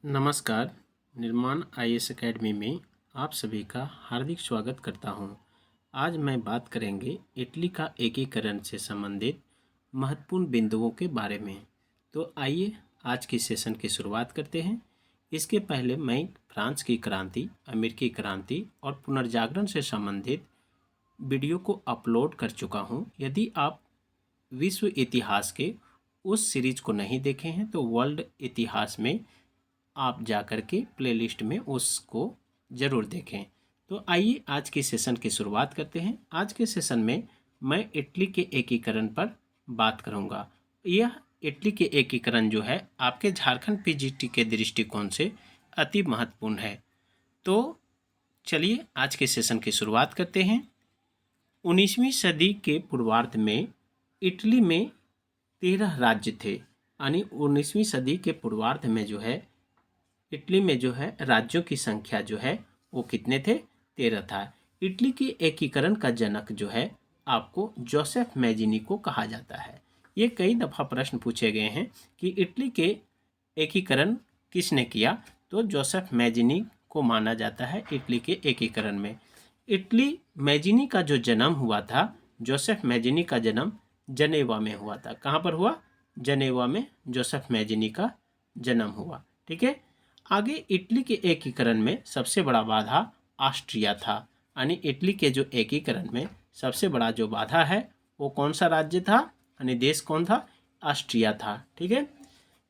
नमस्कार। निर्माण IAS academy में आप सभी का हार्दिक स्वागत करता हूं। आज मैं बात करेंगे इटली का एकीकरण से संबंधित महत्वपूर्ण बिंदुओं के बारे में। तो आइए आज की सेशन की शुरुआत करते हैं। इसके पहले मैं फ्रांस की क्रांति, अमेरिकी क्रांति और पुनर्जागरण से संबंधित वीडियो को अपलोड कर चुका हूं। यदि आप विश्व इतिहास के उस सीरीज को नहीं देखे हैं तो वर्ल्ड इतिहास में आप जा कर के प्लेलिस्ट में उसको ज़रूर देखें। तो आइए आज के सेशन की शुरुआत करते हैं। आज के सेशन में मैं इटली के एकीकरण पर बात करूंगा। यह इटली के एकीकरण जो है आपके झारखंड पीजीटी के दृष्टिकोण से अति महत्वपूर्ण है। तो चलिए आज के सेशन की शुरुआत करते हैं। 19वीं सदी के पूर्वार्ध में इटली में 13 राज्य थे। यानी 19वीं सदी के पूर्वार्ध में जो है इटली में जो है राज्यों की संख्या जो है वो कितने थे? 13 था। इटली के एकीकरण का जनक जो है आपको जोसेफ मैजिनी को कहा जाता है। ये कई दफ़ा प्रश्न पूछे गए हैं कि इटली के एकीकरण किसने किया, तो जोसेफ मैजिनी को माना जाता है इटली के एकीकरण में। इटली मैजिनी का जो जन्म हुआ था, जोसेफ मैजिनी का जन्म जनेवा में हुआ था। कहाँ पर हुआ? जनेवा में जोसेफ मैजिनी का जन्म हुआ। ठीक है। आगे इटली के एकीकरण में सबसे बड़ा बाधा ऑस्ट्रिया था। यानी इटली के जो एकीकरण में सबसे बड़ा जो बाधा है वो कौन सा राज्य था, यानी देश कौन था? ऑस्ट्रिया था। ठीक है।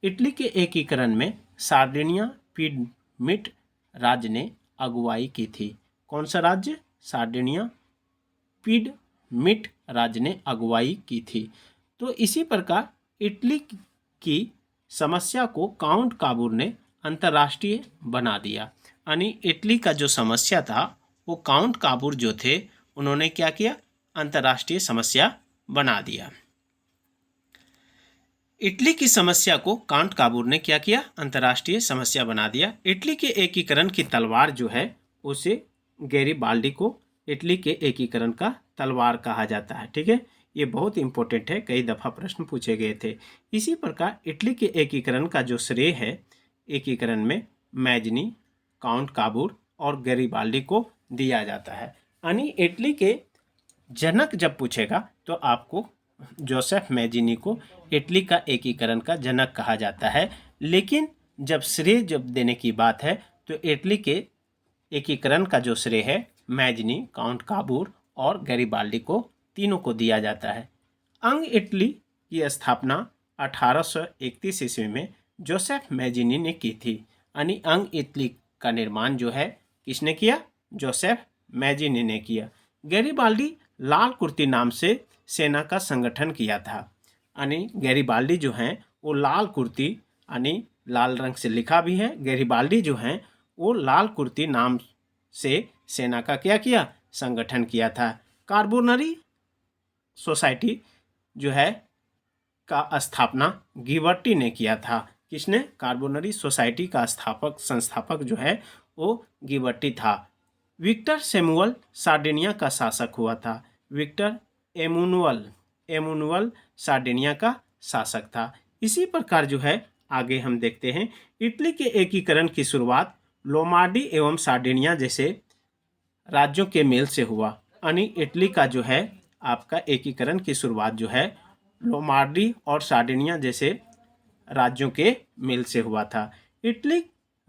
इटली के एकीकरण में सार्डिनिया पिडमिट राज्य ने अगुवाई की थी। कौन सा राज्य? सार्डिनिया पिडमिट राज्य ने अगुवाई की थी। तो इसी प्रकार इटली की समस्या को काउंट काबूर ने अंतर्राष्ट्रीय बना दिया। यानी इटली का जो समस्या था वो काउंट काबूर जो थे उन्होंने क्या किया? अंतर्राष्ट्रीय समस्या बना दिया। इटली की समस्या को काउंट काबूर ने क्या किया? अंतर्राष्ट्रीय समस्या बना दिया। इटली के एकीकरण की तलवार जो है उसे गैरिबाल्डी को इटली के एकीकरण का तलवार कहा जाता है। ठीक है। ये बहुत इंपॉर्टेंट है, कई दफ़ा प्रश्न पूछे गए थे। इसी प्रकार इटली के एकीकरण का जो श्रेय है एकीकरण में मैजिनी, काउंट काबूर और गैरिबाल्डी को दिया जाता है। यानी इटली के जनक जब पूछेगा तो आपको जोसेफ मैजिनी को इटली का एकीकरण का जनक कहा जाता है। लेकिन जब श्रेय देने की बात है तो इटली के एकीकरण का जो श्रेय है मैजिनी, काउंट काबूर और गैरिबाल्डी को तीनों को दिया जाता है। अंग इटली की स्थापना 1831 ईस्वी में जोसेफ मैजिनी ने की थी। यानी अंग इटली का निर्माण जो है किसने किया? जोसेफ मैजिनी ने किया। गैरिबाल्डी लाल कुर्ती नाम से सेना का संगठन किया था। यानी गैरिबाल्डी जो हैं वो लाल कुर्ती, यानी लाल रंग से लिखा भी है, गैरिबाल्डी जो हैं वो लाल कुर्ती नाम से सेना का क्या किया? संगठन किया था। कार्बोनरी सोसाइटी जो है का स्थापना गिबर्टी ने किया था। किसने? कार्बोनरी सोसाइटी का संस्थापक जो है वो गिबर्टी था। विक्टर सैमुअल सार्डिनिया का शासक हुआ था। विक्टर एमुनुअल सार्डिनिया का शासक था। इसी प्रकार जो है आगे हम देखते हैं इटली के एकीकरण की शुरुआत लोमार्डी एवं सार्डिनिया जैसे राज्यों के मेल से हुआ। यानी इटली का जो है आपका एकीकरण की शुरुआत जो है लोमार्डी और सार्डिनिया जैसे राज्यों के मेल से हुआ था। इटली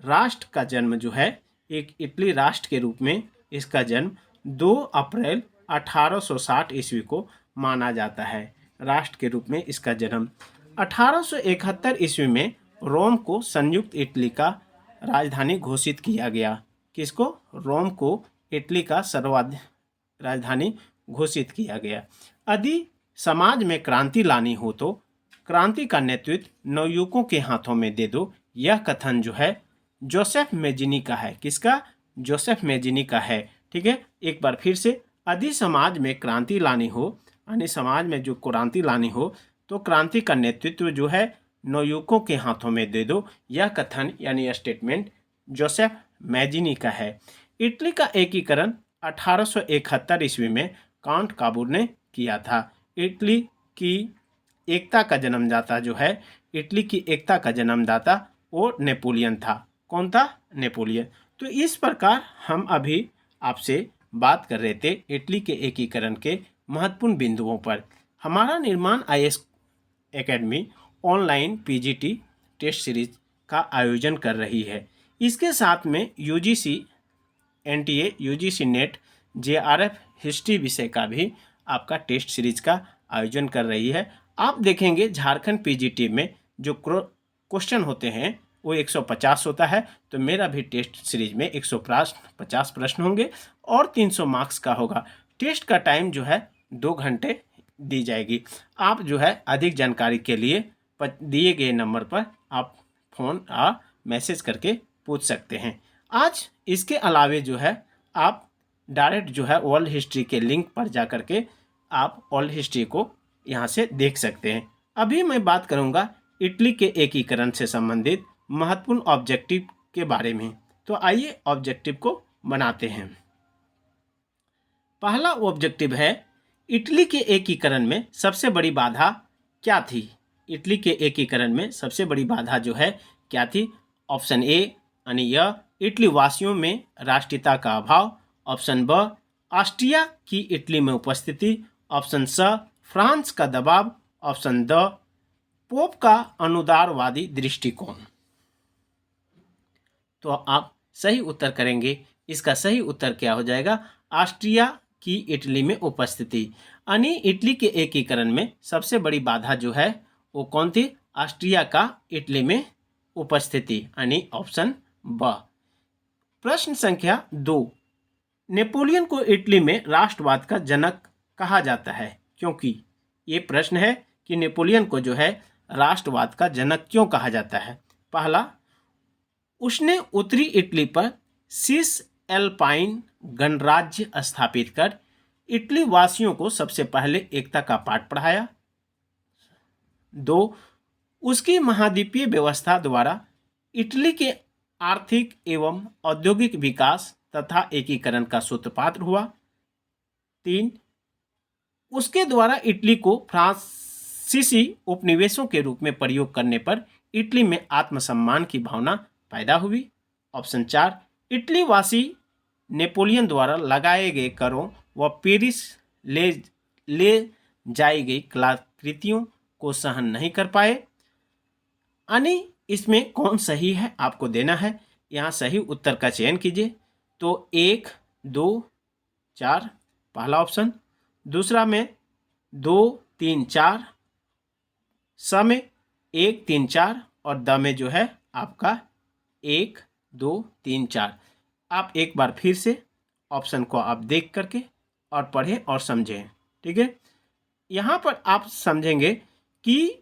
राष्ट्र का जन्म जो है एक इटली राष्ट्र के रूप में इसका जन्म 2 अप्रैल 1860 ईस्वी को माना जाता है। राष्ट्र के रूप में इसका जन्म 1871 ईस्वी में रोम को संयुक्त इटली का राजधानी घोषित किया गया। किसको? रोम को इटली का सर्वाधिक राजधानी घोषित किया गया। यदि समाज में क्रांति लानी हो तो क्रांति का नेतृत्व नवयुवकों के हाथों में दे दो। यह कथन जो है जोसेफ मैजिनी का है। किसका? जोसेफ मैजिनी का है। ठीक है। एक बार फिर से, यदि समाज में क्रांति लानी हो, यानी समाज में जो क्रांति लानी हो तो क्रांति का नेतृत्व जो है नवयुवकों के हाथों में दे दो। यह कथन यानी स्टेटमेंट जोसेफ मैजिनी का है। इटली का एकीकरण 1871 ईस्वी में काउंट काबूर ने किया था। इटली की एकता का जन्मदाता जो है, इटली की एकता का जन्मदाता वो नेपोलियन था। कौन था? नेपोलियन। तो इस प्रकार हम अभी आपसे बात कर रहे थे इटली के एकीकरण के महत्वपूर्ण बिंदुओं पर। हमारा Nirman IAS academy online PGT test series का आयोजन कर रही है। इसके साथ में UGC NTA, UGC NET, JRF history विषय का भी आपका टेस्ट सीरीज का आयोजन कर रही है। आप देखेंगे झारखंड पीजीटी में जो क्वेश्चन होते हैं वो 150 होता है, तो मेरा भी टेस्ट सीरीज में 150 प्रश्न होंगे और 300 मार्क्स का होगा। टेस्ट का टाइम जो है 2 घंटे दी जाएगी। आप जो है अधिक जानकारी के लिए दिए गए नंबर पर आप फ़ोन या मैसेज करके पूछ सकते हैं। आज इसके अलावे जो है आप डायरेक्ट जो है वर्ल्ड हिस्ट्री के लिंक पर जा कर के आप वर्ल्ड हिस्ट्री को यहाँ से देख सकते हैं। अभी मैं बात करूँगा इटली के एकीकरण से संबंधित महत्वपूर्ण ऑब्जेक्टिव के बारे में। तो आइए ऑब्जेक्टिव को बनाते हैं। पहला ऑब्जेक्टिव है इटली के एकीकरण में सबसे बड़ी बाधा क्या थी? इटली के एकीकरण में सबसे बड़ी बाधा जो है क्या थी? ऑप्शन ए यानी यह इटली वासियों में राष्ट्रीयता का अभाव, ऑप्शन ब ऑस्ट्रिया की इटली में उपस्थिति, ऑप्शन स फ्रांस का दबाव, ऑप्शन द पोप का अनुदारवादी दृष्टिकोण। तो आप सही उत्तर करेंगे। इसका सही उत्तर क्या हो जाएगा? ऑस्ट्रिया की इटली में उपस्थिति। यानी इटली के एकीकरण में सबसे बड़ी बाधा जो है वो कौन थी? ऑस्ट्रिया का इटली में उपस्थिति, यानी ऑप्शन ब। प्रश्न संख्या 2, नेपोलियन को इटली में राष्ट्रवाद का जनक कहा जाता है क्योंकि? ये प्रश्न है कि नेपोलियन को जो है राष्ट्रवाद का जनक क्यों कहा जाता है। पहला, उसने उत्तरी इटली पर सिस एल्पाइन गणराज्य स्थापित कर इटली वासियों को सबसे पहले एकता का पाठ पढ़ाया। 2, उसकी महाद्वीपीय व्यवस्था द्वारा इटली के आर्थिक एवं औद्योगिक विकास तथा एकीकरण का सूत्रपात हुआ। 3, उसके द्वारा इटली को फ्रांसीसी उपनिवेशों के रूप में प्रयोग करने पर इटली में आत्मसम्मान की भावना पैदा हुई। ऑप्शन 4, इटली वासी नेपोलियन द्वारा लगाए गए करों व पेरिस ले जाई गई कलाकृतियों को सहन नहीं कर पाए। यानी इसमें कौन सही है आपको देना है। यहाँ सही उत्तर का चयन कीजिए। तो 1, 2, 4 पहला ऑप्शन, दूसरा में 2, 3, 4, स में 1, 3, 4 और द में जो है आपका 1, 2, 3, 4। आप एक बार फिर से ऑप्शन को आप देख करके और पढ़ें और समझें। ठीक है, यहाँ पर आप समझेंगे कि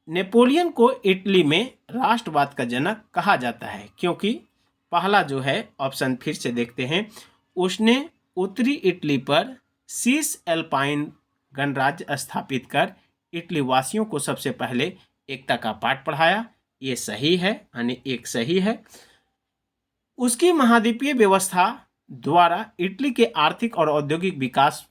नेपोलियन को इटली में राष्ट्रवाद का जनक कहा जाता है क्योंकि पहला जो है ऑप्शन फिर से देखते हैं, उसने उत्तरी इटली पर सिस एल्पाइन गणराज्य स्थापित कर इटली वासियों को सबसे पहले एकता का पाठ पढ़ाया। ये सही है, यानी एक सही है। उसकी महाद्वीपीय व्यवस्था द्वारा इटली के आर्थिक और औद्योगिक विकास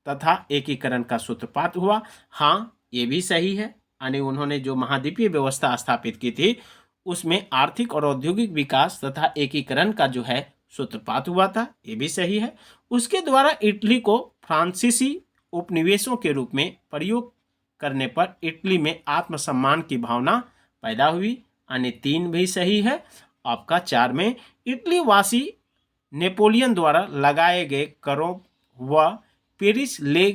तथा एकीकरण का सूत्रपात हुआ। हाँ, ये भी सही है, यानी उन्होंने जो महाद्वीपीय व्यवस्था स्थापित की थी उसमें आर्थिक और औद्योगिक विकास तथा एकीकरण का जो है सूत्रपात हुआ था। ये भी सही है। उसके द्वारा इटली को फ्रांसीसी उपनिवेशों के रूप में प्रयोग करने पर इटली में आत्मसम्मान की भावना पैदा हुई, यानी 3 भी सही है। आपका 4 में इटली वासी नेपोलियन द्वारा लगाए गए करों व पेरिस ले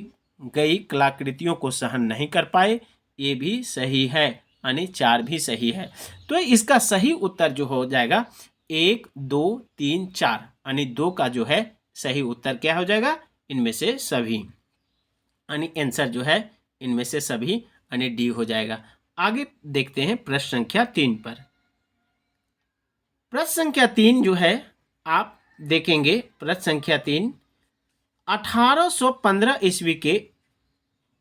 गई कलाकृतियों को सहन नहीं कर पाए। ये भी सही है, यानी 4 भी सही है। तो इसका सही उत्तर जो हो जाएगा 1, 2, 3, 4, यानी 2 का जो है सही उत्तर क्या हो जाएगा? इनमें से सभी, यानी आंसर जो है इनमें से सभी, यानी डी हो जाएगा। आगे देखते हैं प्रश्न संख्या 3 पर। प्रश्न संख्या 3 जो है आप देखेंगे, प्रश्न संख्या 3, 1815 ईस्वी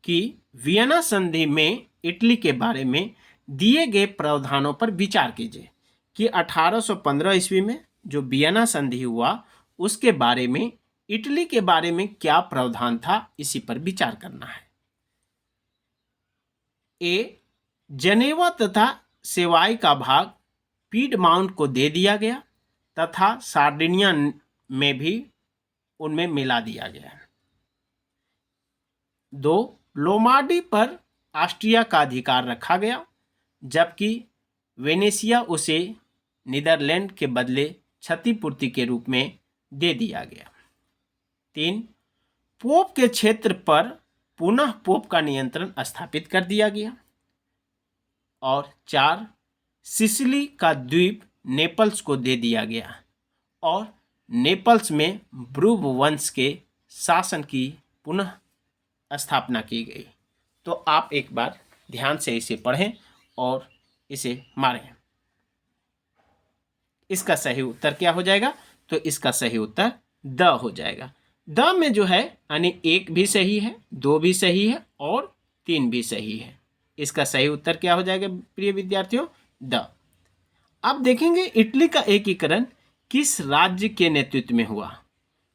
की वियना संधि में इटली के बारे में दिए गए प्रावधानों पर विचार कीजिए कि 1815 ईस्वी में जो वियना संधि हुआ उसके बारे में इटली के बारे में क्या प्रावधान था, इसी पर विचार करना है। ए, जनेवा तथा सेवाई का भाग पीडमाउंट को दे दिया गया तथा सार्डिनिया में भी उनमें मिला दिया गया। 2. लोमार्डी पर ऑस्ट्रिया का अधिकार रखा गया, जबकि वेनेशिया उसे नीदरलैंड के बदले क्षतिपूर्ति के रूप में दे दिया गया। 3. पोप के क्षेत्र पर पुनः पोप का नियंत्रण स्थापित कर दिया गया। और 4. सिसिली का द्वीप नेपल्स को दे दिया गया और नेपल्स में ब्रूव वंश के शासन की पुनः स्थापना की गई। तो आप एक बार ध्यान से इसे पढ़ें और इसे मारें। इसका सही उत्तर क्या हो जाएगा? तो इसका सही उत्तर द हो जाएगा। द में जो है यानी 1 भी सही है, 2 भी सही है और 3 भी सही है। इसका सही उत्तर क्या हो जाएगा प्रिय विद्यार्थियों? द। अब देखेंगे इटली का एकीकरण किस राज्य के नेतृत्व में हुआ।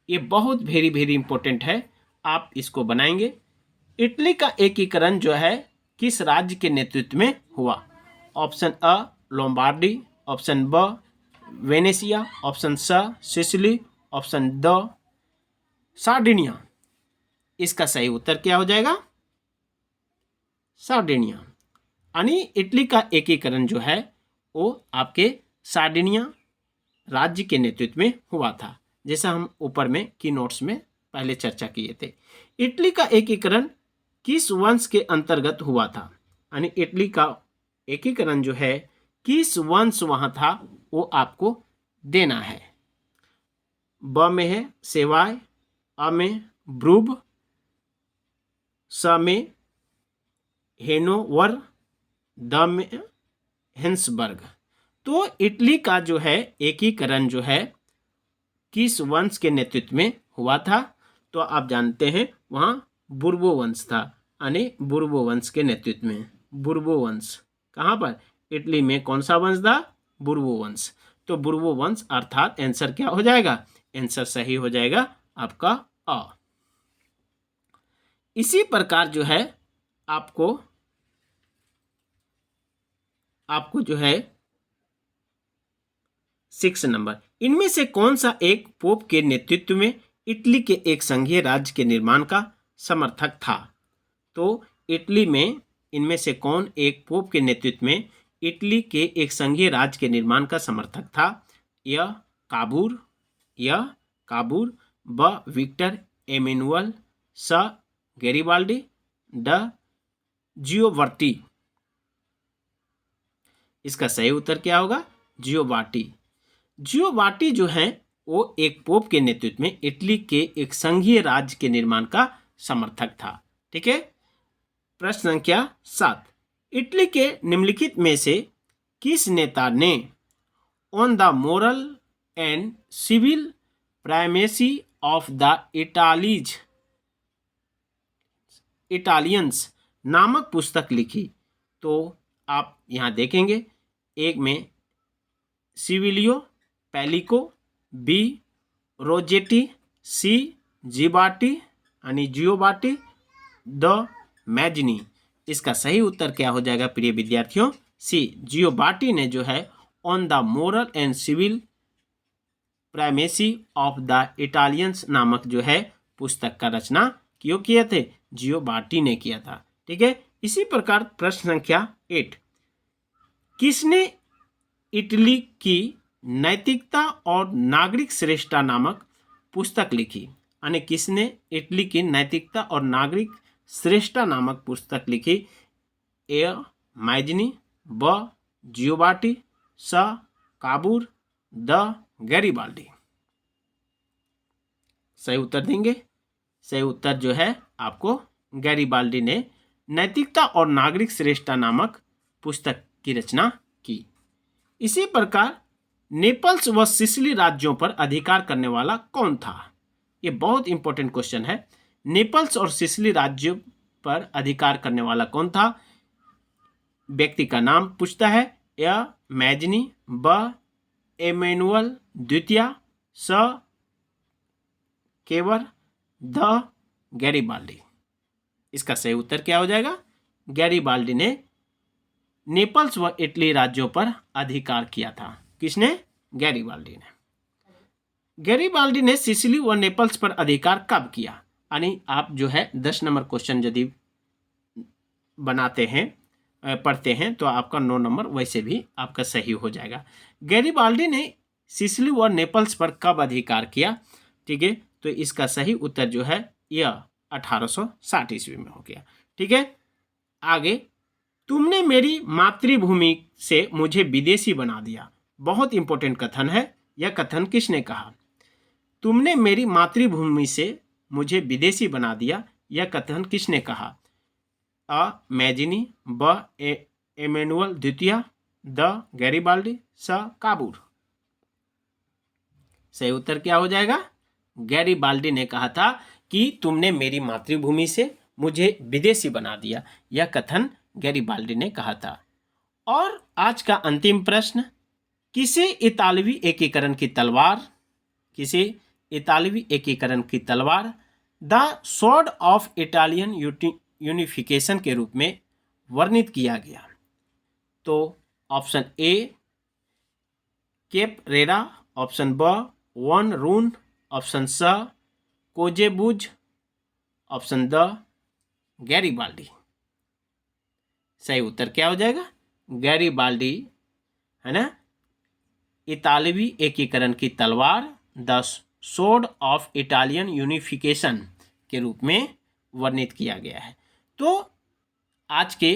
ये बहुत वेरी इंपॉर्टेंट है, आप इसको बनाएंगे। इटली का एकीकरण जो है किस राज्य के नेतृत्व में हुआ? ऑप्शन अ लोम्बार्डी, ऑप्शन ब वेनेशिया, ऑप्शन स सिसिली, ऑप्शन द सार्डिनिया। इसका सही उत्तर क्या हो जाएगा? सार्डिनिया। यानी इटली का एकीकरण जो है वो आपके सार्डिनिया राज्य के नेतृत्व में हुआ था, जैसा हम ऊपर में की नोट्स में पहले चर्चा किए थे। इटली का एकीकरण किस वंश के अंतर्गत हुआ था? यानी इटली का एकीकरण जो है किस वंश वहां था वो आपको देना है। ब में है सेवाय, अ में ब्रूब, स में हेनोवर, द में हेंसबर्ग। तो इटली का जो है एकीकरण जो है किस वंश के नेतृत्व में हुआ था? तो आप जानते हैं वहां बुर्बो वंश था, यानी बुर्बो वंश के नेतृत्व में। बुर्बो वंश कहां पर? इटली में। कौन सा वंश था? बुर्बो वंश। तो बुर्बो वंश अर्थात आंसर क्या हो जाएगा? आंसर सही हो जाएगा आपका अ। इसी प्रकार जो है आपको जो है 6 नंबर, इनमें से कौन सा एक पोप के नेतृत्व में इटली के एक संघीय राज्य के निर्माण का समर्थक था? तो इटली में इनमें से कौन एक पोप के नेतृत्व में इटली के एक संघीय राज्य के निर्माण का समर्थक था? यह काबूर, ब विक्टर एमेनुअल, स गैरिबाल्डी, ड जियोवर्टी। इसका सही उत्तर क्या होगा? जियोवाटी जो है वो एक पोप के नेतृत्व में इटली के एक संघीय राज्य के निर्माण का समर्थक था। ठीक है। प्रश्न संख्या 7, इटली के निम्नलिखित में से किस नेता ने on the moral and civil primacy of the Italians नामक पुस्तक लिखी? तो आप यहां देखेंगे, एक में Silvio Pellico, B Rossetti, C Gioberti, D Mazzini. इसका सही उत्तर क्या हो जाएगा प्रिय विद्यार्थियों? सी जियोबाटी ने जो है on the moral and civil primacy of the Italians नामक जो है पुस्तक का रचना क्यों किए थे? जियोबाटी ने किया था। ठीक है। इसी प्रकार प्रश्न संख्या 8, किसने इटली की नैतिकता और नागरिक श्रेष्ठता नामक पुस्तक लिखी? यानी किसने इटली की नैतिकता और नागरिक श्रेष्ठता नामक पुस्तक लिखी? ए मैजनी, ब जियोबाटी, स काबूर, द गैरिबाल्डी। सही उत्तर देंगे। सही उत्तर जो है आपको गैरिबाल्डी ने नैतिकता और नागरिक श्रेष्ठता नामक पुस्तक की रचना की। इसी प्रकार नेपल्स व सिसिली राज्यों पर अधिकार करने वाला कौन था? ये बहुत इंपॉर्टेंट क्वेश्चन है। नेपल्स और सिसिली राज्यों पर अधिकार करने वाला कौन था? व्यक्ति का नाम पूछता है। या मैजनी, ब एमेनुअल द्वितीय, स केवर, द गैरिबाल्डी। इसका सही उत्तर क्या हो जाएगा? गैरिबाल्डी ने नेपल्स व इटली राज्यों पर अधिकार किया था? किसने? गैरिबाल्डी ने। गैरिबाल्डी ने सिसिली व नेपल्स पर अधिकार कब किया? यानी आप जो है 10 नंबर क्वेश्चन यदि बनाते हैं, पढ़ते हैं, तो आपका 9 नंबर वैसे भी आपका सही हो जाएगा। गैरिबाल्डी ने सिसिली व नेपल्स पर कब अधिकार किया? ठीक है, तो इसका सही उत्तर जो है यह 1860 ईस्वी में हो गया। ठीक है, आगे, तुमने मेरी मातृभूमि से मुझे विदेशी बना दिया। बहुत इंपॉर्टेंट कथन है। यह कथन किसने कहा? तुमने मेरी मातृभूमि से मुझे विदेशी बना दिया, यह कथन किसने कहा? अ मैजिनी, ब एमेनुअल द्वितीय, द गैरिबाल्डी, स काबूर। सही उत्तर क्या हो जाएगा? गैरिबाल्डी ने कहा था कि तुमने मेरी मातृभूमि से मुझे विदेशी बना दिया, यह कथन गैरिबाल्डी ने कहा था। और आज का अंतिम प्रश्न, किसे इतालवी एकीकरण की तलवार, किसे इतालवी एकीकरण की तलवार the sword of Italian unification के रूप में वर्णित किया गया? तो ऑप्शन ए कैपरेरा, ऑप्शन ब वन रून, ऑप्शन स कोजेबुज, ऑप्शन द गैरिबाल्डी। सही उत्तर क्या हो जाएगा? गैरिबाल्डी, है ना। इतालवी एकीकरण की तलवार the sword of Italian unification के रूप में वर्णित किया गया है। तो आज के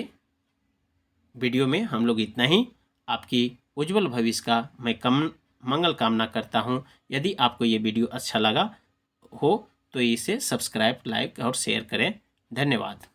वीडियो में हम लोग इतना ही। आपकी उज्जवल भविष्य का मैं मंगल कामना करता हूं। यदि आपको ये वीडियो अच्छा लगा हो तो इसे सब्सक्राइब, लाइक और शेयर करें। धन्यवाद।